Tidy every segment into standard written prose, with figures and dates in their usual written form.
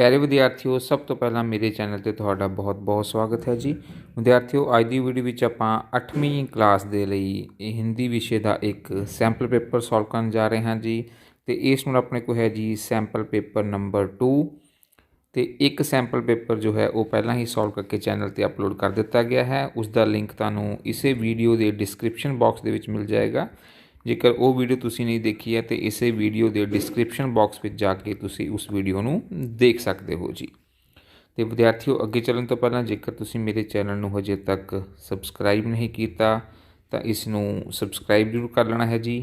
प्यारे विद्यार्थियों, सब तो पहला मेरे चैनल ਤੇ ਤੁਹਾਡਾ ਬਹੁਤ-ਬਹੁਤ ਸਵਾਗਤ ਹੈ ਜੀ। ਵਿਦਿਆਰਥੀਓ, ਅੱਜ ਦੀ ਵੀਡੀਓ ਵਿੱਚ ਆਪਾਂ 8ਵੀਂ ਕਲਾਸ ਦੇ ਲਈ ਹਿੰਦੀ ਵਿਸ਼ੇ ਦਾ ਇੱਕ ਸੈਂਪਲ ਪੇਪਰ ਸੋਲਵ ਕਰਨ ਜਾ ਰਹੇ ਹਾਂ ਜੀ। ਤੇ ਇਸ ਨੂੰ ਆਪਣੇ ਕੋਲ ਹੈ ਜੀ ਸੈਂਪਲ ਪੇਪਰ ਨੰਬਰ 2 ਤੇ ਇੱਕ ਸੈਂਪਲ ਪੇਪਰ ਜੋ ਹੈ ਉਹ ਪਹਿਲਾਂ ਹੀ ਸੋਲਵ ਕਰਕੇ ਚੈਨਲ ਤੇ ਅਪਲੋਡ ਕਰ ਦਿੱਤਾ ਗਿਆ ਹੈ। ਉਸ ਦਾ ਲਿੰਕ ਤੁਹਾਨੂੰ ਇਸੇ ਵੀਡੀਓ ਦੇ ਡਿਸਕ੍ਰਿਪਸ਼ਨ ਬਾਕਸ ਦੇ ਵਿੱਚ ਮਿਲ ਜਾਏਗਾ। जेकर वो वीडियो तुसी नहीं देखी है तो इसे वीडियो के डिस्क्रिप्शन बॉक्स में जाके तुसी उस वीडियो नू देख सकते हो जी। तो विद्यार्थियों, अगे चलने तो पहला जेकर तुसी मेरे चैनल नू हजे तक सबसक्राइब नहीं किया तो इसनू सबसक्राइब जरूर कर लेना है जी।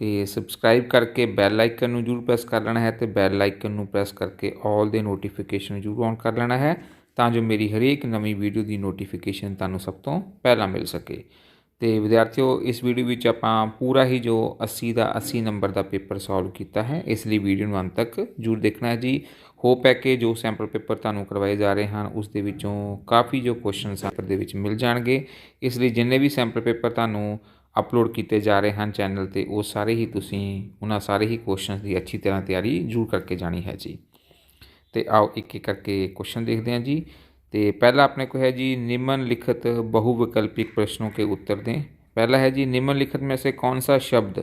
तो सबसक्राइब करके बैल आइकन नू जरूर प्रेस कर लेना है तो बैल आइकन नू प्रेस करके ऑल दे नोटिफिकेशन जरूर ऑन कर लेना है तो जो मेरी हरेक नवी वीडियो की नोटिफिकेशन तुहानू सब तो पहला मिल सके। तो विद्यार्थियों, इस वीडियो में आप पूरा ही जो 80 का 80 नंबर का पेपर सॉल्व किया है, इसलिए वीडियो में अंत तक जरूर देखना है जी। होप है कि जो सैंपल पेपर तुहानू करवाए जा रहे हैं उस दे विचों काफ़ी जो क्वेश्चन सैंपल दे विच मिल जाएंगे। इसलिए जिन्ने भी सैंपल पेपर तुहानू अपलोड किए जा रहे हैं चैनल पर, वो सारे ही तुसी उन्होंने सारे ही क्वेश्चन की अच्छी तरह तैयारी जरूर करके जानी है जी। तो आओ एक एक करके क्वेश्चन देखते हैं जी। तो पहला अपने को है जी निम्नलिखित बहुविकल्पिक प्रश्नों के उत्तर दें। पहला है जी निम्नलिखित में से कौन सा शब्द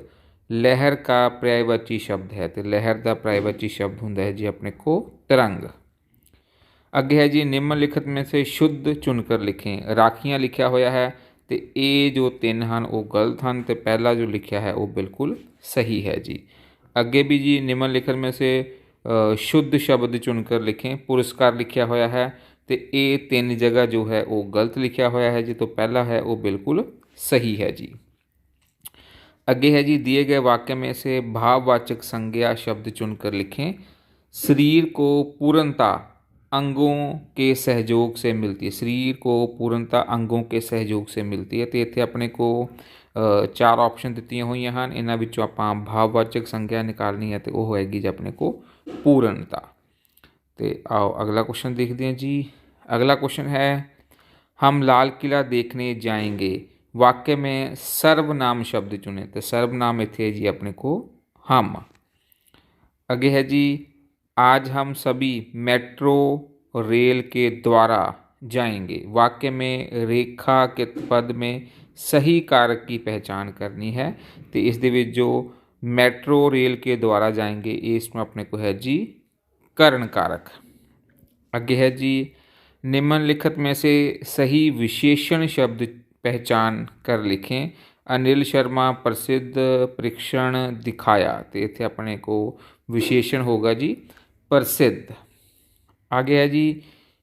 लहर का पर्यायवाची शब्द है। तो लहर का पर्यायवाची शब्द होता है जी अपने को तरंग। अगे है जी निम्नलिखित में से शुद्ध चुनकर लिखें। राखियाँ लिखा होया है तो ये जो तीन हैं वो गलत हैं तो पहला जो लिखा है वो बिल्कुल सही है जी। अगे भी जी निम्नलिखित में से शुद्ध शब्द चुनकर लिखें। पुरस्कार लिखा होया है तो ये तीन जगह जो है वो गलत लिखा होया है जी, तो पहला है वो बिल्कुल सही है जी। अगे है जी दिए गए वाक्य में से भाववाचक संज्ञा शब्द चुनकर लिखें। शरीर को पूर्णता अंगों के सहयोग से मिलती है। शरीर को पूर्णता अंगों के सहयोग से मिलती है। तो इतने अपने को 4 ऑप्शन दिए हुई हैं, इन्होंने विचों आपां भाववाचक संज्ञा निकालनी है तो वो होएगी जी अपने को पूर्णता। तो आओ अगला क्वेश्चन देखते हैं जी। अगला क्वेश्चन है हम लाल किला देखने जाएंगे। वाक्य में सर्वनाम शब्द चुने। तो सर्वनाम इत्थे जी अपने को हम। आगे है जी आज हम सभी मेट्रो रेल के द्वारा जाएंगे। वाक्य में रेखा के पद में सही कारक की पहचान करनी है। तो इस दे विच जो मेट्रो रेल के द्वारा जाएंगे इसमें अपने को है जी करण कारक। आगे है जी निम्नलिखित में से सही विशेषण शब्द पहचान कर लिखें। अनिल शर्मा प्रसिद्ध परीक्षण दिखाया। तो इतने अपने को विशेषण होगा जी प्रसिद्ध। आगे है जी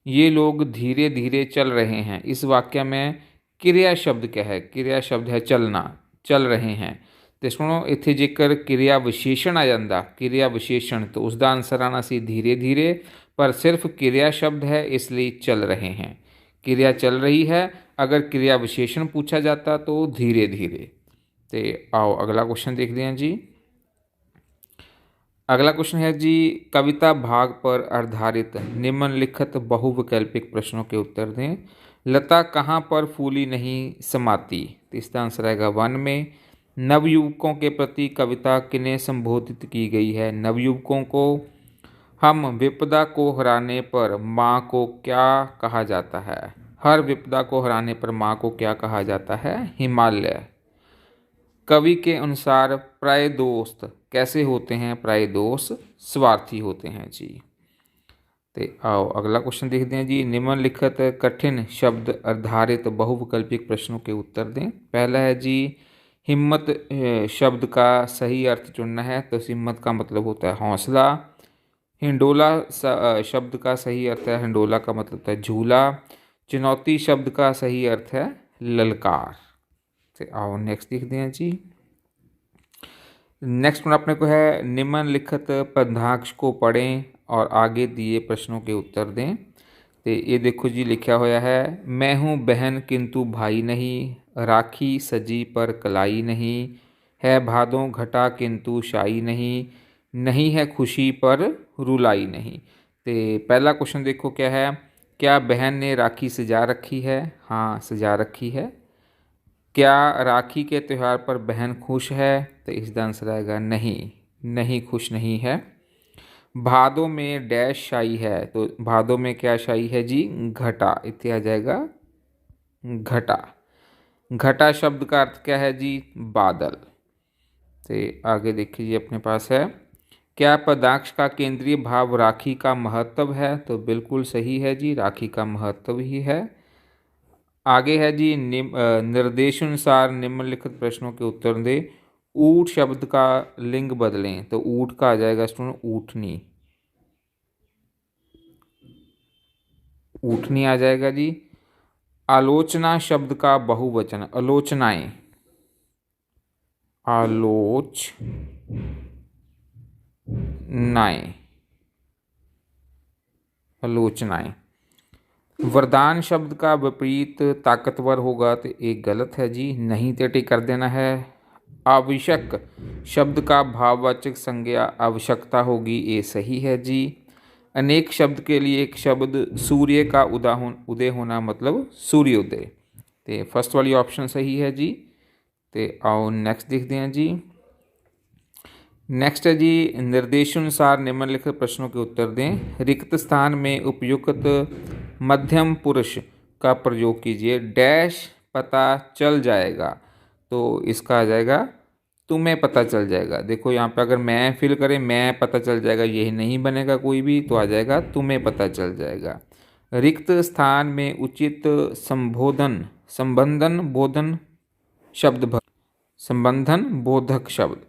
ये लोग धीरे धीरे चल रहे हैं। इस वाक्य में क्रिया शब्द क्या है। क्रिया शब्द है चलना, चल रहे हैं। तो सुनो इत्थे जेकर क्रिया विशेषण आ जाता, क्रिया विशेषण, तो उसका आंसर आना सी धीरे धीरे, पर सिर्फ क्रिया शब्द है इसलिए चल रहे हैं। क्रिया चल रही है, अगर क्रिया विशेषण पूछा जाता तो धीरे धीरे। तो आओ अगला क्वेश्चन देखते हैं जी। अगला क्वेश्चन है जी कविता भाग पर आधारित निम्नलिखित बहुविकल्पिक प्रश्नों के उत्तर दें। लता कहाँ पर फूली नहीं समाती। तो इसका आंसर आएगा 1 में। नवयुवकों के प्रति कविता किन्हें संबोधित की गई है। नवयुवकों को हम विपदा को हराने पर माँ को क्या कहा जाता है। हर विपदा को हराने पर माँ को क्या कहा जाता है, हिमालय। कवि के अनुसार प्राय दोस्त कैसे होते हैं। प्राय दोस्त स्वार्थी होते हैं जी। तो आओ अगला क्वेश्चन देखते हैं जी। निम्नलिखित कठिन शब्द आधारित बहुविकल्पिक प्रश्नों के उत्तर दें। पहला है जी हिम्मत शब्द का सही अर्थ चुनना है। तो हिम्मत का मतलब होता है हौसला। हिंडोला शब्द का सही अर्थ है, हिंडोला का मतलब है झूला। चुनौती शब्द का सही अर्थ है ललकार। तो आओ नेक्स्ट देखते हैं जी। नेक्स्ट में अपने को है निम्नलिखित पदांश को पढ़ें और आगे दिए प्रश्नों के उत्तर दें। तो ये देखो जी लिखा होया है मैं हूँ बहन किंतु भाई नहीं। राखी सजी पर कलाई नहीं। है भादों घटा किंतु शाई नहीं। नहीं है खुशी पर रुलाई नहीं। तो पहला क्वेश्चन देखो क्या है, क्या बहन ने राखी सजा रखी है। हाँ सजा रखी है। क्या राखी के त्यौहार पर बहन खुश है। तो इसका आंसर आएगा नहीं, नहीं खुश नहीं है। भादों में डैश शाही है, तो भादों में क्या शाही है जी? घटा। इत्या आ जाएगा घटा। घटा शब्द का अर्थ क्या है जी? बादल। तो आगे देखिए जी, अपने पास है, क्या पदाक्ष का केंद्रीय भाव राखी का महत्व है? तो बिल्कुल सही है जी, राखी का महत्व ही है। आगे है जी, निर्देशानुसार निम्नलिखित प्रश्नों के उत्तर दें। ऊठ शब्द का लिंग बदलें, तो ऊठ का आ जाएगा स्टूडेंट ऊठनी। ऊठनी आ जाएगा जी। आलोचना शब्द का बहुवचन, आलोचनाएं, आलोचनाएं, आलोचनाएं। वरदान शब्द का विपरीत ताकतवर होगा, तो एक गलत है जी, नहीं ते टिक कर देना है। आवश्यक शब्द का भाववाचक संज्ञा आवश्यकता होगी, ये सही है जी। अनेक शब्द के लिए एक शब्द सूर्य का उदय होना मतलब सूर्योदय, तो फर्स्ट वाली ऑप्शन सही है जी। तो आओ नेक्स्ट देखते हैं जी। नेक्स्ट है जी, निर्देशानुसार निम्नलिखित प्रश्नों के उत्तर दें। रिक्त स्थान में उपयुक्त मध्यम पुरुष का प्रयोग कीजिए। डैश पता चल जाएगा, तो इसका आ जाएगा तुम्हें पता चल जाएगा। देखो यहाँ पे अगर मैं फिल करें, मैं पता चल जाएगा, यही नहीं बनेगा कोई भी, तो आ जाएगा तुम्हें पता चल जाएगा। रिक्त स्थान में उचित संबंधन बोधन शब्द संबंधन बोधक शब्द।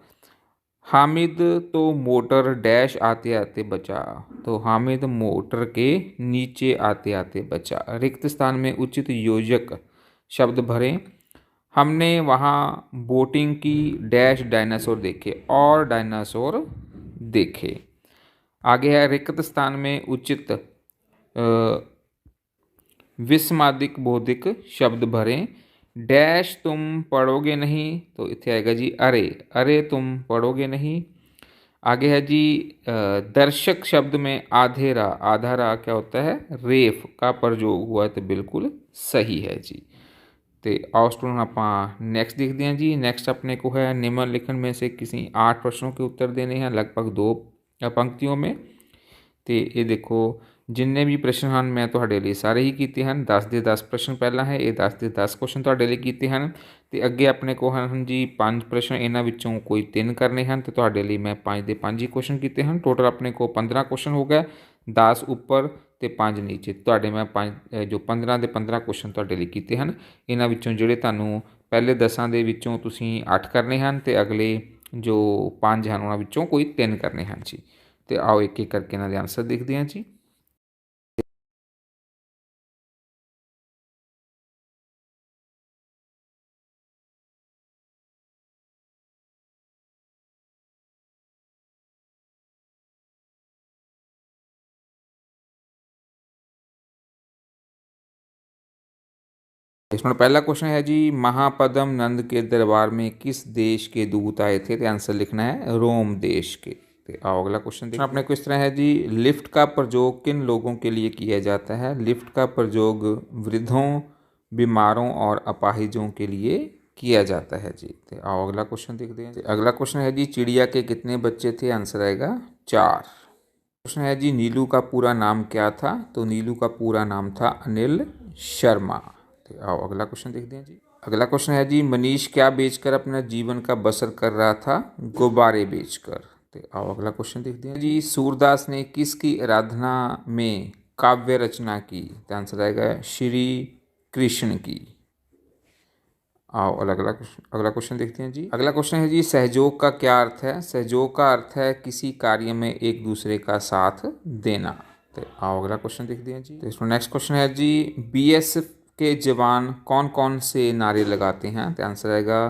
हामिद तो मोटर डैश आते आते बचा, तो हामिद मोटर के नीचे आते आते बचा। रिक्त स्थान में उचित योजक शब्द भरें। हमने वहाँ बोटिंग की डैश डायनासोर देखे, और डायनासोर देखे। आगे है, रिक्त स्थान में उचित विस्मादिक बोधिक शब्द भरें। डैश तुम पढ़ोगे नहीं, तो इत्थे आएगा जी अरे, अरे तुम पढ़ोगे नहीं। आगे है जी, दर्शक शब्द में आधेरा, आधारा क्या होता है? रेफ का प्रयोग हुआ, तो बिल्कुल सही है जी। तो आओ स्टूडेंट आप नेक्स्ट देखते हैं जी। नेक्स्ट अपने को है, निम्नलिखित में से किसी 8 प्रश्नों के उत्तर देने हैं लगभग 2 पंक्तियों में। तो ये देखो, जिन्ने भी प्रश्न हैं मैं ਤੁਹਾਡੇ ਲਈ ਸਾਰੇ ਹੀ ਕੀਤੇ ਹਨ। 10 ਦੇ 10 ਪ੍ਰਸ਼ਨ ਪਹਿਲਾਂ ਹੈ, ਇਹ 10 ਦੇ 10 ਕੁਐਸਚਨ ਤੁਹਾਡੇ ਲਈ ਕੀਤੇ ਹਨ। ਤੇ ਅੱਗੇ ਆਪਣੇ ਕੋਲ ਹਨ ਜੀ 5 ਪ੍ਰਸ਼ਨ, ਇਹਨਾਂ ਵਿੱਚੋਂ ਕੋਈ 3 ਕਰਨੇ ਹਨ, ਤੇ ਤੁਹਾਡੇ ਲਈ ਮੈਂ 5 ਦੇ 5 ਹੀ ਕੁਐਸਚਨ ਕੀਤੇ ਹਨ। ਟੋਟਲ ਆਪਣੇ ਕੋਲ 15 ਕੁਐਸਚਨ ਹੋ ਗਏ, 10 ਉੱਪਰ ਤੇ 5 ਨੀਚੇ। ਤੁਹਾਡੇ ਮੈਂ 5 ਜੋ 15 ਦੇ 15 ਕੁਐਸਚਨ ਤੁਹਾਡੇ ਲਈ ਕੀਤੇ ਹਨ। ਇਹਨਾਂ ਵਿੱਚੋਂ ਜਿਹੜੇ ਤੁਹਾਨੂੰ ਪਹਿਲੇ 10 ਦੇ ਵਿੱਚੋਂ ਤੁਸੀਂ 8 ਕਰਨੇ ਹਨ, ਤੇ ਅਗਲੇ ਜੋ 5 ਹਨ ਉਹਨਾਂ ਵਿੱਚੋਂ ਕੋਈ 3 ਕਰਨੇ ਹਨ ਜੀ। ਤੇ ਆਓ ਇੱਕ ਇੱਕ ਕਰਕੇ ਇਹਨਾਂ ਦੇ ਆਨਸਰ ਦੇਖਦੇ ਹਾਂ ਜੀ। इसमें पहला क्वेश्चन है जी, महापद्म नंद के दरबार में किस देश के दूत आए थे? तो आंसर लिखना है रोम देश के। तो आओ अगला क्वेश्चन देखना अपने को इस तरह है जी, लिफ्ट का प्रयोग किन लोगों के लिए किया जाता है? लिफ्ट का प्रयोग वृद्धों, बीमारों और अपाहिजों के लिए किया जाता है जी। तो आओ अगला क्वेश्चन देखते हैं। अगला क्वेश्चन है जी, चिड़िया के कितने बच्चे थे? आंसर आएगा 4। क्वेश्चन है जी, नीलू का पूरा नाम क्या था? तो नीलू का पूरा नाम था अनिल शर्मा। आओ अगला क्वेश्चन देखते हैं जी। अगला क्वेश्चन है जी, मनीष क्या बेचकर अपना जीवन का बसर कर रहा था? गुब्बारे बेचकर। तो आओ अगला क्वेश्चन देखते हैं जी, सूरदास ने किसकी आराधना में काव्य रचना की? तो आंसर आएगा श्री कृष्ण की। आओ अगला क्वेश्चन देखते हैं जी। अगला क्वेश्चन है जी, सहयोग का क्या अर्थ है? सहयोग का अर्थ है किसी कार्य में एक दूसरे का साथ देना। तो आओ अगला क्वेश्चन देखते हैं जी। तो इसमें नेक्स्ट क्वेश्चन है जी, बीएसएफ के जवान कौन कौन से नारे लगाते हैं? तो आंसर आएगा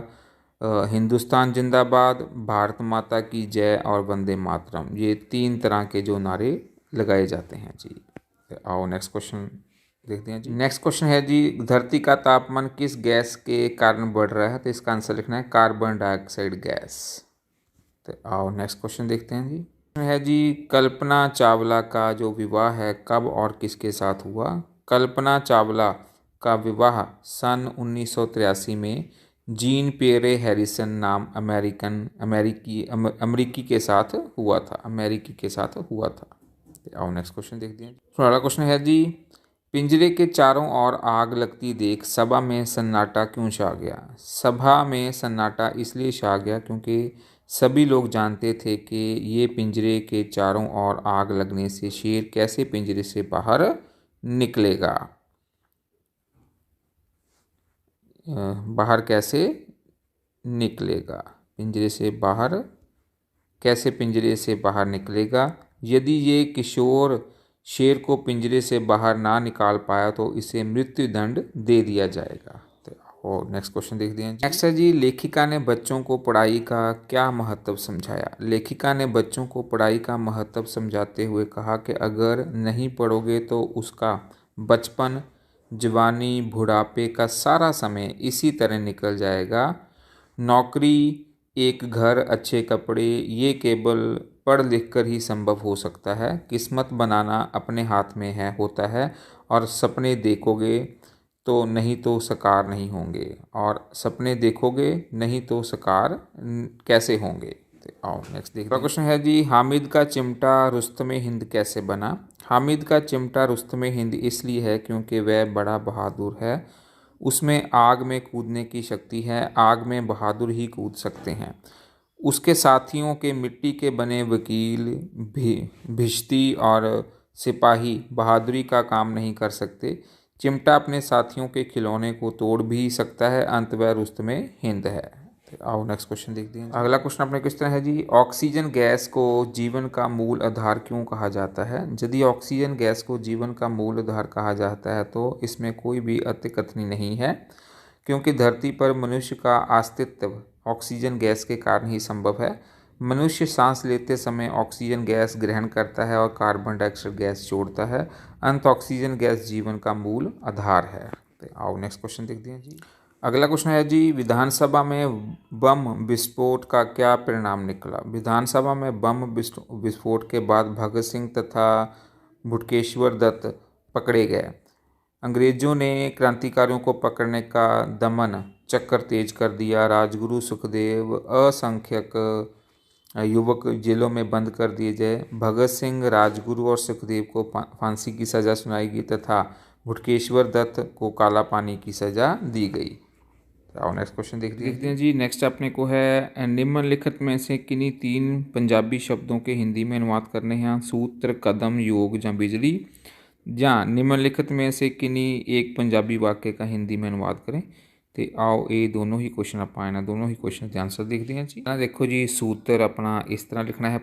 हिंदुस्तान जिंदाबाद, भारत माता की जय और वंदे मातरम। ये 3 तरह के जो नारे लगाए जाते हैं जी। तो आओ नेक्स्ट क्वेश्चन देखते हैं जी। नेक्स्ट क्वेश्चन है जी, धरती का तापमान किस गैस के कारण बढ़ रहा है? तो इसका आंसर लिखना है कार्बन डाइऑक्साइड गैस। तो आओ नेक्स्ट क्वेश्चन देखते हैं जी। है जी, कल्पना चावला का जो विवाह है कब और किसके साथ हुआ? कल्पना चावला का विवाह सन 1983 में जीन पियरे हैरिसन नाम अमेरिकी के साथ हुआ था, अमेरिकी के साथ हुआ था। आओ नेक्स्ट क्वेश्चन देखते हैं। अगला क्वेश्चन है जी, पिंजरे के चारों ओर आग लगती देख सभा में सन्नाटा क्यों छा गया। सभा में सन्नाटा इसलिए छा गया क्योंकि सभी लोग जानते थे कि ये पिंजरे के चारों ओर आग लगने से शेर कैसे पिंजरे से बाहर निकलेगा, बाहर कैसे निकलेगा, पिंजरे से बाहर कैसे पिंजरे से बाहर निकलेगा। यदि ये किशोर शेर को पिंजरे से बाहर ना निकाल पाया तो इसे मृत्यु दंड दे दिया जाएगा। तो और नेक्स्ट क्वेश्चन देख दिए। नेक्स्ट है जी, लेखिका ने बच्चों को पढ़ाई का क्या महत्व समझाया। लेखिका ने बच्चों को पढ़ाई का महत्व समझाते हुए कहा कि अगर नहीं पढ़ोगे तो उसका बचपन, जवानी, बुढ़ापे का सारा समय इसी तरह निकल जाएगा। नौकरी, एक घर, अच्छे कपड़े ये केवल पढ़ लिख कर ही संभव हो सकता है। किस्मत बनाना अपने हाथ में है होता है और सपने देखोगे तो नहीं तो साकार नहीं होंगे, और सपने देखोगे नहीं तो साकार कैसे होंगे। तो आओ नेक्स्ट देखते हैं। क्वेश्चन है जी, हामिद का चिमटा रुस्तमे हिंद कैसे बना। हामिद का चिमटा रुस्तमे हिंद इसलिए है क्योंकि वह बड़ा बहादुर है, उसमें आग में कूदने की शक्ति है, आग में बहादुर ही कूद सकते हैं। उसके साथियों के मिट्टी के बने वकील, भिश्ती और सिपाही बहादुरी का काम नहीं कर सकते। चिमटा अपने साथियों के खिलौने को तोड़ भी सकता है। अंत वह रुस्तमे हिंद है। तो आओ नेक्स्ट क्वेश्चन देखते हैं। अगला क्वेश्चन अपने किस तरह है जी, ऑक्सीजन गैस को जीवन का मूल आधार क्यों कहा जाता है। यदि ऑक्सीजन गैस को जीवन का मूल आधार कहा जाता है तो इसमें कोई भी अतिकथनी नहीं है, क्योंकि धरती पर मनुष्य का अस्तित्व ऑक्सीजन गैस के कारण ही संभव है। मनुष्य सांस लेते समय ऑक्सीजन गैस ग्रहण करता है और कार्बन डाइऑक्साइड गैस छोड़ता है। अंत ऑक्सीजन गैस जीवन का मूल आधार है। तो आओ नेक्स्ट क्वेश्चन देखते हैं जी। अगला क्वेश्चन है जी, विधानसभा में बम विस्फोट का क्या परिणाम निकला। विधानसभा में बम विस्फोट के बाद भगत सिंह तथा बटुकेश्वर दत्त पकड़े गए। अंग्रेजों ने क्रांतिकारियों को पकड़ने का दमन चक्कर तेज कर दिया। राजगुरु, सुखदेव, असंख्यक युवक जेलों में बंद कर दिए गए। भगत सिंह, राजगुरु और सुखदेव को फांसी की सज़ा सुनाई गई तथा बटुकेश्वर दत्त को काला पानी की सज़ा दी गई। आओ नेक्स्ट क्वेश्चन देखते हैं जी। नेक्स्ट अपने को है, निम्नलिखित में से किन्हीं 3 पंजाबी शब्दों के हिंदी में अनुवाद करने हैं। सूत्र, कदम, योग या बिजली। ਜਾਂ निम्नलिखित में से किन्हीं एक पंजाबी वाक्य का हिंदी में अनुवाद करें। तो आओ ये दोनों ही क्वेश्चन ਆਪਾਂ ਇਹਨਾਂ दोनों ही क्वेश्चन के आंसर देखते हैं जी। देखो जी, सूत्र अपना इस तरह लिखना है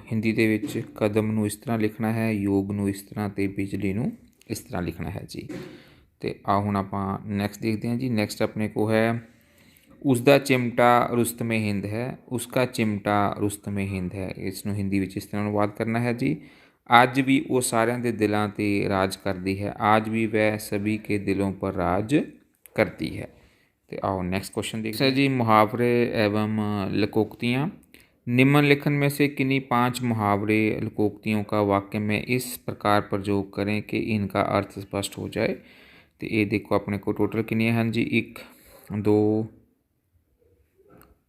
हिंदी ਦੇ ਵਿੱਚ, कदम ਨੂੰ इस तरह लिखना है, योग ਨੂੰ इस तरह ਤੇ बिजली ਨੂੰ इस तरह लिखना है जी। तो आओ ਹੁਣ ਆਪਾਂ ਨੈਕਸਟ देखते हैं जी। नैक्सट अपने को है, उसका चिमटा रुस्तमे हिंद है, उसका चिमटा रुस्तमे हिंद है। इसनों हिंदी ਵਿੱਚ इस तरह अनुवाद करना है जी। आज भी वो सारिਆਂ ਦੇ ਦਿਲਾਂ 'ਤੇ ਰਾਜ करती है, आज भी वह सभी के दिलों पर राज करती है। तो आओ नेक्स्ट क्वेश्चन देखते हैं जी। मुहावरे एवं लोकोक्तियाँ। निम्नलिखित में से किन्हीं 5 मुहावरे लोकोक्तियों का वाक्य में इस प्रकार प्रयोग करें कि इनका अर्थ स्पष्ट हो जाए। तो ये देखो अपने को टोटल कितने हैं जी, 1 2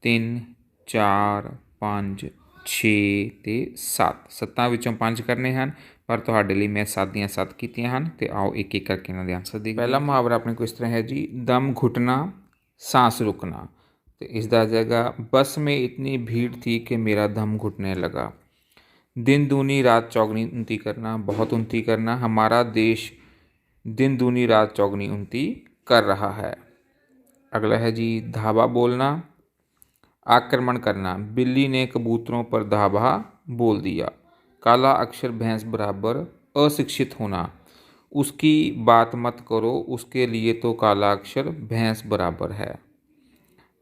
3 4 5 6 ਤੇ 7 7 ਵਿੱਚੋਂ 5 ਕਰਨੇ ਹਨ, पर ਤੁਹਾਡੇ ਲਈ मैं 7 ਦੀਆਂ 7 ਕੀਤੀਆਂ ਹਨ। ਤੇ आओ एक एक करके ਇਹਨਾਂ ਦੇ आंसर देखिए। पहला मुहावरा अपने को इस तरह है जी, दम घुटना सांस रुकना। तो इसका आ जाएगा, बस में इतनी भीड़ थी कि मेरा दम घुटने लगा। दिन दूनी रात चौगनी उन्नति करना, बहुत उन्नति करना। हमारा देश दिन दूनी रात चौगनी उन्नति कर रहा है। अगला है जी, धावा बोलना, आक्रमण करना। बिल्ली ने कबूतरों पर धावा बोल दिया। काला अक्षर भैंस बराबर अशिक्षित होना, उसकी बात मत करो, उसके लिए तो काला अक्षर भैंस बराबर है।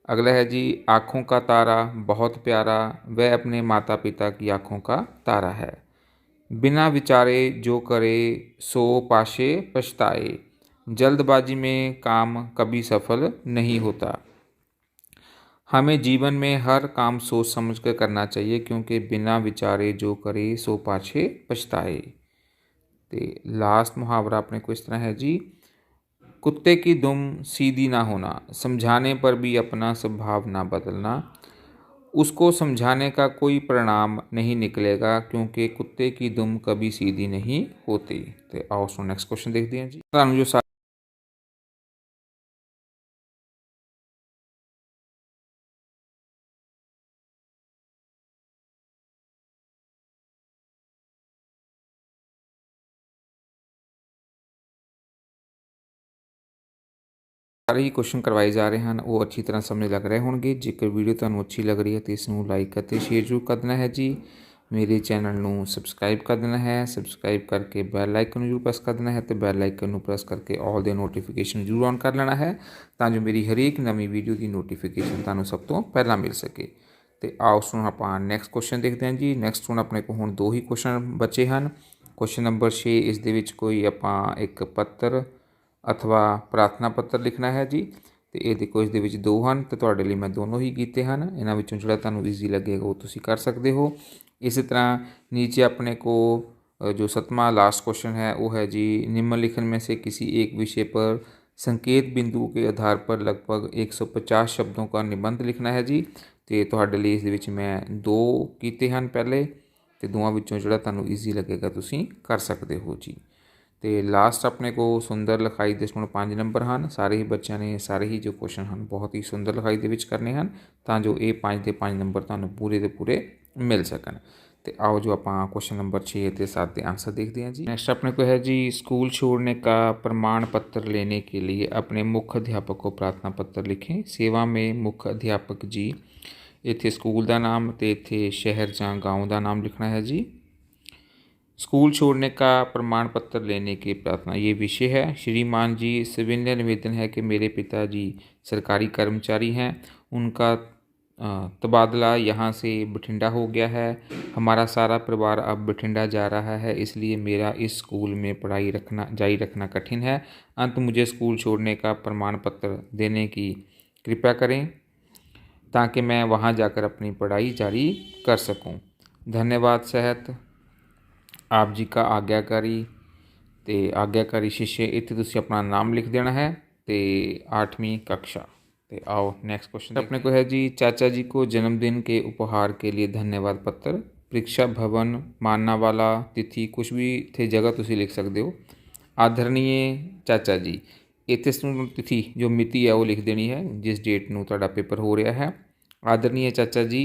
अगला है जी, आँखों का तारा बहुत प्यारा, वह अपने माता पिता की आँखों का तारा है। बिना विचारे जो करे सो पाशे पछताए, जल्दबाजी में काम कभी सफल नहीं होता। हमें जीवन में हर काम सोच समझ कर करना चाहिए, क्योंकि बिना विचारे जो करे सो पाछे पछताए। तो लास्ट मुहावरा अपने को इस तरह है जी, कुत्ते की दुम सीधी ना होना, समझाने पर भी अपना स्वभाव ना बदलना, उसको समझाने का कोई परिणाम नहीं निकलेगा क्योंकि कुत्ते की दुम कभी सीधी नहीं होती। तो आओ सो नेक्स्ट क्वेश्चन देखते हैं जी। ਤੁਹਾਨੂੰ जो ਸਾਰੇ ਹੀ ਕੁਐਸਚਨ ਕਰਵਾਏ ਜਾ ਰਹੇ ਹਨ ਉਹ ਅੱਛੀ ਤਰ੍ਹਾਂ ਸਮਝ ਲੱਗ ਰਹੇ ਹੋਣਗੇ। ਜੇਕਰ ਵੀਡੀਓ ਤੁਹਾਨੂੰ ਅੱਛੀ ਲੱਗ ਰਹੀ ਹੈ ਤਾਂ ਇਸ ਨੂੰ ਲਾਈਕ ਅਤੇ ਸ਼ੇਅਰ ਜ਼ਰੂਰ ਕਰ ਦੇਣਾ ਹੈ ਜੀ। ਮੇਰੇ ਚੈਨਲ ਨੂੰ ਸਬਸਕ੍ਰਾਈਬ ਕਰ ਦੇਣਾ ਹੈ, ਸਬਸਕ੍ਰਾਈਬ ਕਰਕੇ ਬੈਲ ਆਈਕਨ ਨੂੰ ਜ਼ਰੂਰ ਪ੍ਰੈਸ ਕਰ ਦੇਣਾ ਹੈ ਅਤੇ ਬੈਲ ਆਈਕਨ ਨੂੰ ਪ੍ਰੈਸ ਕਰਕੇ ਆਲ ਦੇ ਨੋਟੀਫਿਕੇਸ਼ਨ ਜ਼ਰੂਰ ਔਨ ਕਰ ਲੈਣਾ ਹੈ ਤਾਂ ਜੋ ਮੇਰੀ ਹਰੇਕ ਨਵੀਂ ਵੀਡੀਓ ਦੀ ਨੋਟੀਫਿਕੇਸ਼ਨ ਤੁਹਾਨੂੰ ਸਭ ਤੋਂ ਪਹਿਲਾਂ ਮਿਲ ਸਕੇ। ਅਤੇ ਆਓ ਹੁਣ ਆਪਾਂ ਨੈਕਸਟ ਕੁਐਸਚਨ ਦੇਖਦੇ ਹਾਂ ਜੀ। ਨੈਕਸਟ ਹੁਣ ਆਪਣੇ ਕੋਲ ਹੁਣ 2 ਹੀ ਕੁਐਸਚਨ ਬਚੇ ਹਨ। ਕੁਐਸਚਨ ਨੰਬਰ 6 ਇਸ ਦੇ ਵਿੱਚ ਕੋਈ ਆਪਾਂ ਇੱਕ ਪੱਤਰ अथवा प्रार्थना पत्र लिखना है जी। तो ये देखो इस दे विच 2 हैं तो तुहाडे लई मैं दोनों ही कीते हैं। इन्हां विचों जिहड़ा तुहानूं ईजी लगेगा वो तुसीं कर सकते हो। इस तरह नीचे अपने को जो 7वां लास्ट क्वेश्चन है वो है जी, निम्नलिखित में से किसी एक विषय पर संकेत बिंदु के आधार पर लगभग 150 शब्दों का निबंध लिखना है जी। तो तुहाडे लई इस दे विच मैं 2 कीते हैं पहले, तो दोवां विचों जिहड़ा तुहानूं ईजी लगेगा तुसीं कर सकते हो जी। तो लास्ट अपने को सुंदर लिखाई दे हुण 5 नंबर हैं। सारे ही बच्चों ने सारे ही जो क्वेश्चन हैं बहुत ही सुंदर लिखाई दे विच करने हैं तां जो ये 5 के 5 नंबर तुहानूं पूरे के पूरे मिल सकन। तो आओ जो आप क्वेश्चन नंबर 6 और 7 के आंसर देखते हैं जी। नैक्सट अपने को है जी, स्कूल छोड़ने का प्रमाण पत्र लेने के लिए अपने मुख्य अध्यापक को प्रार्थना पत्र लिखें। सेवा में मुख्य अध्यापक जी, इत्थे स्कूल का नाम तो इत्थे शहर जां गाँव का नाम लिखना है जी। स्कूल छोड़ने का प्रमाण पत्र लेने की प्रार्थना ये विषय है। श्रीमान जी, सविनय निवेदन है कि मेरे पिताजी सरकारी कर्मचारी हैं, उनका तबादला यहाँ से बठिंडा हो गया है। हमारा सारा परिवार अब बठिंडा जा रहा है, इसलिए मेरा इस स्कूल में पढ़ाई जारी रखना कठिन है। अंत मुझे स्कूल छोड़ने का प्रमाण पत्र देने की कृपा करें ताकि मैं वहाँ जाकर अपनी पढ़ाई जारी कर सकूँ। धन्यवाद सहत आप जी का आज्ञाकारी। तो आज्ञाकारी शिष्य इत्थे तुसीं अपना नाम लिख देना है। तो 8वीं कक्षा। तो आओ नेक्स्ट क्वेश्चन अपने को है जी, चाचा जी को जन्मदिन के उपहार के लिए धन्यवाद पत्र। परीक्षा भवन मानावाला, तिथि कुछ भी थे जगह तुसीं लिख सकते हो। आदरणीय चाचा जी, इत्थे तिथि जो मिति है वो लिख देनी है जिस डेट नूं तुहाडा पेपर हो रहा है। आदरणीय चाचा जी,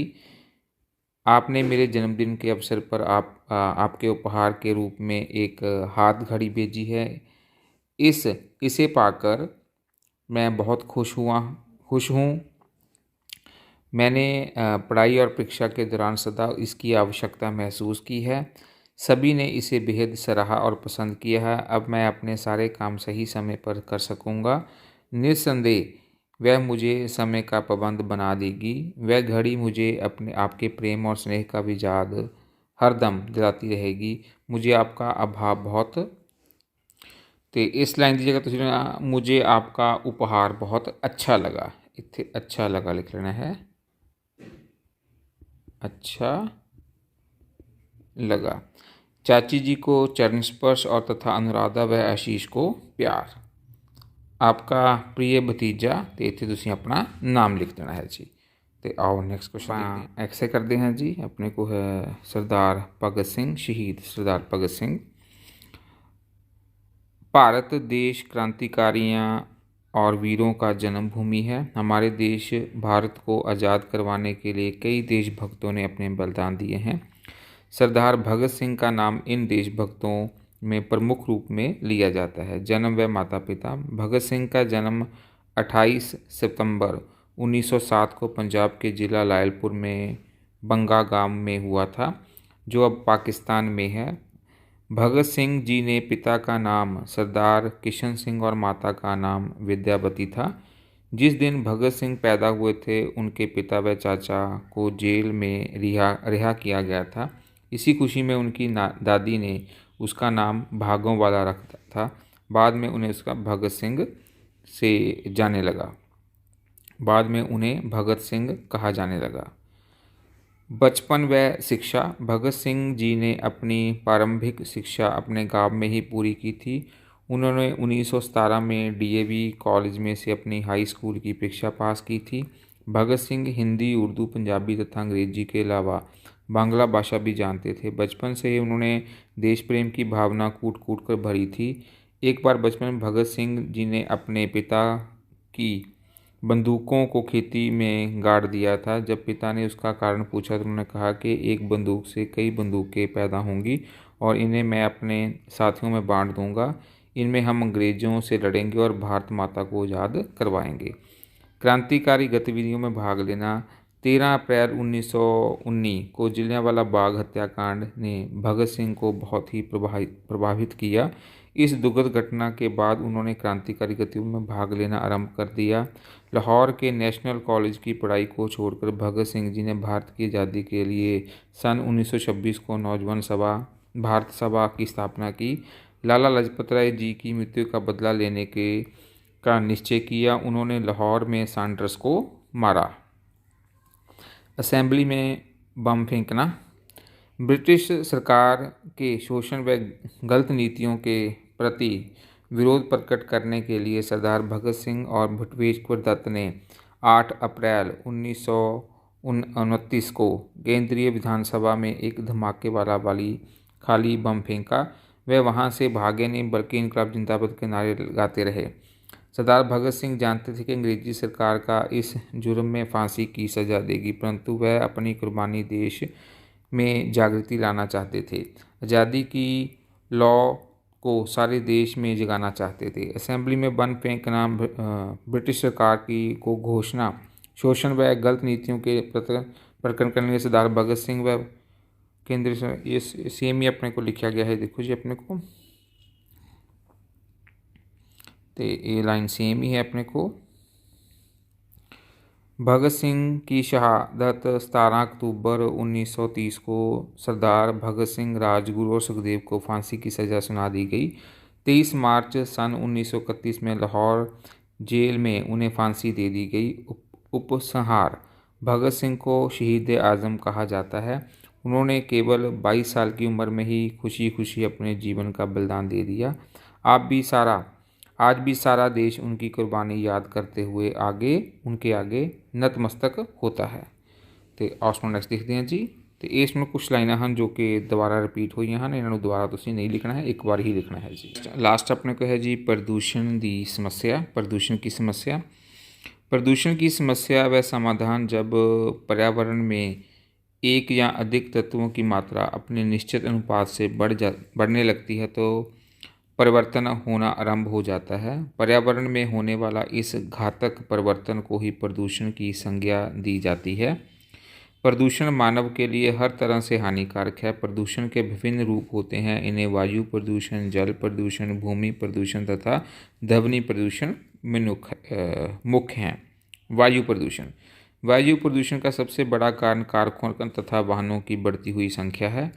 आपने मेरे जन्मदिन के अवसर पर आपके उपहार के रूप में एक हाथ घड़ी भेजी है। इसे पाकर मैं बहुत खुश हूँ। मैंने पढ़ाई और परीक्षा के दौरान सदा इसकी आवश्यकता महसूस की है। सभी ने इसे बेहद सराहा और पसंद किया है। अब मैं अपने सारे काम सही समय पर कर सकूँगा। निस्संदेह वह मुझे समय का पाबंद बना देगी। वह घड़ी मुझे अपने आपके प्रेम और स्नेह का भी याद हरदम दिलाती रहेगी। मुझे आपका अभाव बहुत। तो इस लाइन की जगह तुसीं मुझे आपका उपहार बहुत अच्छा लगा, इत्थे अच्छा लगा लिख लेना है, अच्छा लगा। चाची जी को चरण स्पर्श और तथा अनुराधा व आशीष को प्यार। आपका प्रिय भतीजा। तो इत्थे तुसीं अपना नाम लिख देना है जी। तो आओ नेक्स्ट क्वेश्चन एक्से करते हैं जी। अपने को है सरदार भगत सिंह, शहीद सरदार भगत सिंह। भारत देश क्रांतिकारियों और वीरों का जन्मभूमि है। हमारे देश भारत को आज़ाद करवाने के लिए कई देशभक्तों ने अपने बलिदान दिए हैं। सरदार भगत सिंह का नाम इन देशभक्तों में प्रमुख रूप में लिया जाता है। जन्म व माता पिता। भगत सिंह का जन्म 28 सितंबर 1907 को पंजाब के ज़िला लायलपुर में बंगा गांव में हुआ था जो अब पाकिस्तान में है। भगत सिंह जी ने पिता का नाम सरदार किशन सिंह और माता का नाम विद्यावती था। जिस दिन भगत सिंह पैदा हुए थे उनके पिता व चाचा को जेल में रिहा किया गया था। इसी खुशी में उनकी दादी ने उसका नाम भागों वाला रखा था। बाद में उन्हें उसका भगत सिंह से जाने लगा। बाद में उन्हें भगत सिंह कहा जाने लगा। बचपन व शिक्षा। भगत सिंह जी ने अपनी प्रारंभिक शिक्षा अपने गांव में ही पूरी की थी। उन्होंने 1917 में डीएवी कॉलेज में से अपनी हाई स्कूल की परीक्षा पास की थी। भगत सिंह हिंदी, उर्दू, पंजाबी तथा अंग्रेजी के अलावा बांग्ला भाषा भी जानते थे। बचपन से ही उन्होंने देश प्रेम की भावना कूट कूट कर भरी थी। एक बार बचपन में भगत सिंह जी ने अपने पिता की बंदूकों को खेती में गाड़ दिया था। जब पिता ने उसका कारण पूछा तो उन्होंने कहा कि एक बंदूक से कई बंदूकें पैदा होंगी और इन्हें मैं अपने साथियों में बांट दूंगा। इनमें हम अंग्रेज़ों से लड़ेंगे और भारत माता को आज़ाद करवाएंगे। क्रांतिकारी गतिविधियों में भाग लेना। 13 अप्रैल 1919 को जलियांवाला बाग हत्याकांड ने भगत सिंह को बहुत ही प्रभावित किया। इस दुखद घटना के बाद उन्होंने क्रांतिकारी गतिविधियों में भाग लेना आरंभ कर दिया। लाहौर के नेशनल कॉलेज की पढ़ाई को छोड़कर भगत सिंह जी ने भारत की आज़ादी के लिए सन 1926 को नौजवान सभा भारत सभा की स्थापना की। लाला लाजपत राय जी की मृत्यु का बदला लेने का निश्चय किया। उन्होंने लाहौर में सैंडर्स को मारा। असेंबली में बम फेंकना। ब्रिटिश सरकार के शोषण व गलत नीतियों के प्रति विरोध प्रकट करने के लिए सरदार भगत सिंह और बटुकेश्वर दत्त ने 8 अप्रैल 1929 को केंद्रीय विधानसभा में एक धमाके वाली खाली बम फेंका। वे वहां से भागे नहीं बल्कि इनकलाब जिंदाबाद के नारे लगाते रहे। सरदार भगत सिंह जानते थे कि अंग्रेजी सरकार का इस जुर्म में फांसी की सज़ा देगी, परंतु वह अपनी कुर्बानी देश में जागृति लाना चाहते थे। आज़ादी की लौ को सारे देश में जगाना चाहते थे। असेंबली में बम फेंकना, ब्रिटिश सरकार की को घोषणा, शोषण व गलत नीतियों के प्रकट करने के सरदार भगत सिंह व केंद्रीय ये सेम ही अपने को लिखा गया है। देखो जी अपने को तो ये लाइन सेम ही है अपने को। भगत सिंह की शहादत 17 अक्टूबर 1930 को सरदार भगत सिंह, राजगुरु और सुखदेव को फांसी की सज़ा सुना दी गई। 23 मार्च सन 1931 में लाहौर जेल में उन्हें फांसी दे दी गई। उपसंहार। भगत सिंह को शहीद आज़म कहा जाता है। उन्होंने केवल 22 साल की उम्र में ही खुशी खुशी अपने जीवन का बलिदान दे दिया। आज भी सारा देश उनकी कुर्बानी याद करते हुए उनके आगे नतमस्तक होता है। तो आओ नेक्स्ट देखते हैं जी। तो इसमें कुछ लाइनां हैं जो कि दोबारा रिपीट हुई हैं। इन्होंने दोबारा तुसीं नहीं लिखना है, एक बार ही लिखना है जी। लास्ट अपने को है जी प्रदूषण की समस्या। प्रदूषण की समस्या व समाधान। जब पर्यावरण में एक या अधिक तत्वों की मात्रा अपने निश्चित अनुपात से बढ़ने लगती है तो परिवर्तन होना आरंभ हो जाता है। पर्यावरण में होने वाला इस घातक परिवर्तन को ही प्रदूषण की संज्ञा दी जाती है। प्रदूषण मानव के लिए हर तरह से हानिकारक है। प्रदूषण के विभिन्न रूप होते हैं। इन्हें वायु प्रदूषण, जल प्रदूषण, भूमि प्रदूषण तथा ध्वनि प्रदूषण मुख्य हैं। वायु प्रदूषण का सबसे बड़ा कारण कारखानों तथा वाहनों की बढ़ती हुई संख्या है।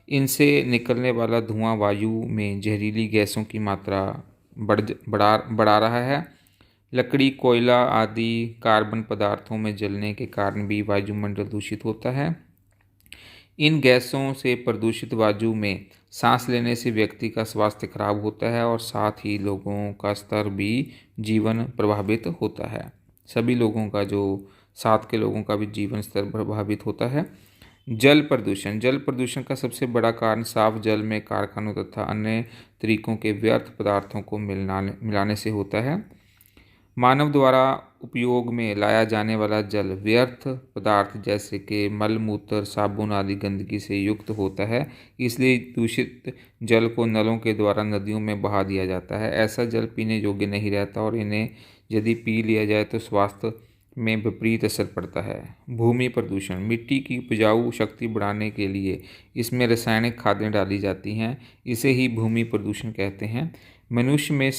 इनसे निकलने वाला धुआं वायु में जहरीली गैसों की मात्रा बढ़ा रहा है। लकड़ी, कोयला आदि कार्बन पदार्थों में जलने के कारण भी वायुमंडल दूषित होता है। इन गैसों से प्रदूषित वायु में सांस लेने से व्यक्ति का स्वास्थ्य खराब होता है और साथ ही लोगों का स्तर भी जीवन प्रभावित होता है। सभी लोगों का जो साथ के लोगों का भी जीवन स्तर प्रभावित होता है। जल प्रदूषण का सबसे बड़ा कारण साफ जल में कारखानों तथा अन्य तरीकों के व्यर्थ पदार्थों को मिलाने से होता है। मानव द्वारा उपयोग में लाया जाने वाला जल व्यर्थ पदार्थ जैसे कि मल, मूत्र, साबुन आदि गंदगी से युक्त होता है। इसलिए दूषित जल को नलों के द्वारा नदियों में बहा दिया जाता है। ऐसा जल पीने योग्य नहीं रहता और इन्हें यदि पी लिया जाए तो स्वास्थ्य में विपरीत असर पड़ता है। भूमि प्रदूषण। मिट्टी की उपजाऊ शक्ति बढ़ाने के लिए इसमें रासायनिक खादें डाली जाती हैं। इसे ही भूमि प्रदूषण कहते हैं। मनुष्य ने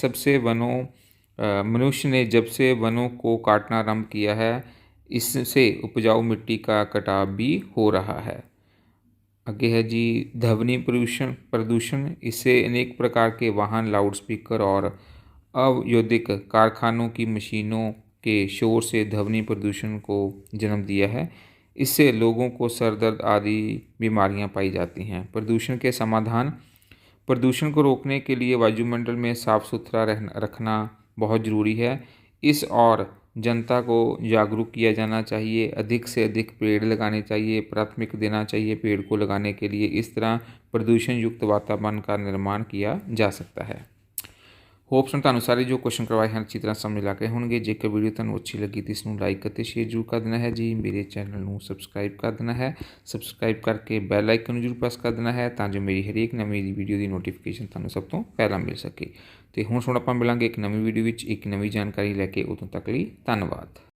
जब से वनों को काटना आरंभ किया है, इससे उपजाऊ मिट्टी का कटाव भी हो रहा है। आगे है जी ध्वनि प्रदूषण। इससे अनेक प्रकार के वाहन, लाउडस्पीकर और औद्योगिक कारखानों की मशीनों के शोर से ध्वनि प्रदूषण को जन्म दिया है। इससे लोगों को सर दर्द आदि बीमारियां पाई जाती हैं। प्रदूषण के समाधान। प्रदूषण को रोकने के लिए वायुमंडल में साफ सुथरा रखना बहुत ज़रूरी है। इस और जनता को जागरूक किया जाना चाहिए। अधिक से अधिक पेड़ लगाने चाहिए, प्राथमिकता देना चाहिए पेड़ को लगाने के लिए। इस तरह प्रदूषण युक्त वातावरण का निर्माण किया जा सकता है। ਹੋਪਸ ਨੂੰ ਤੁਹਾਨੂੰ ਸਾਰੇ ਜੋ ਕੁਐਸਚਨ ਕਰਵਾਏ ਹਨ ਅੱਛੀ ਤਰ੍ਹਾਂ ਸਮਝ ਲੱਗ ਗਏ ਹੋਣਗੇ। ਜੇਕਰ ਵੀਡੀਓ ਤੁਹਾਨੂੰ ਅੱਛੀ ਲੱਗੀ ਤਾਂ ਇਸ ਨੂੰ ਲਾਈਕ ਅਤੇ ਸ਼ੇਅਰ ਜ਼ਰੂਰ ਕਰ ਦੇਣਾ ਹੈ ਜੀ। ਮੇਰੇ ਚੈਨਲ ਨੂੰ ਸਬਸਕ੍ਰਾਈਬ ਕਰ ਦੇਣਾ ਹੈ। ਸਬਸਕ੍ਰਾਈਬ ਕਰਕੇ ਬੈਲ ਆਈਕਨ ਨੂੰ ਜ਼ਰੂਰ ਪ੍ਰੈਸ ਕਰ ਦੇਣਾ ਹੈ ਤਾਂ ਜੋ ਮੇਰੀ ਹਰੇਕ ਨਵੀਂ ਵੀਡੀਓ ਦੀ ਨੋਟੀਫਿਕੇਸ਼ਨ ਤੁਹਾਨੂੰ ਸਭ ਤੋਂ ਪਹਿਲਾਂ ਮਿਲ ਸਕੇ। ਅਤੇ ਹੁਣ ਆਪਾਂ ਮਿਲਾਂਗੇ ਇੱਕ ਨਵੀਂ ਵੀਡੀਓ ਵਿੱਚ ਇੱਕ ਨਵੀਂ ਜਾਣਕਾਰੀ ਲੈ ਕੇ। ਉਦੋਂ ਤੱਕ ਲਈ ਧੰਨਵਾਦ।